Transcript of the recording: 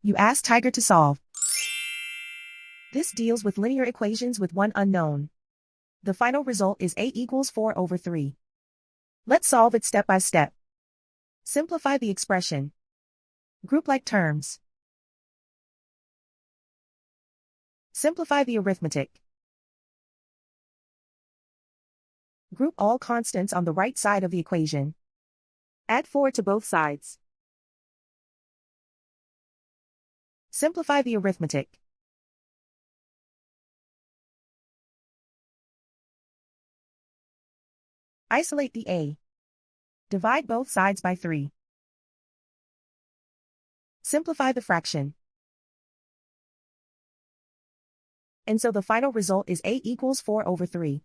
You ask Tiger to solve. This deals with linear equations with one unknown. The final result is a equals 4 over 3. Let's solve it step by step. Simplify the expression. Group like terms. Simplify the arithmetic. Group all constants on the right side of the equation. Add 4 to both sides. Simplify the arithmetic. Isolate the a. Divide both sides by 3. Simplify the fraction. And so the final result is a equals 4 over 3.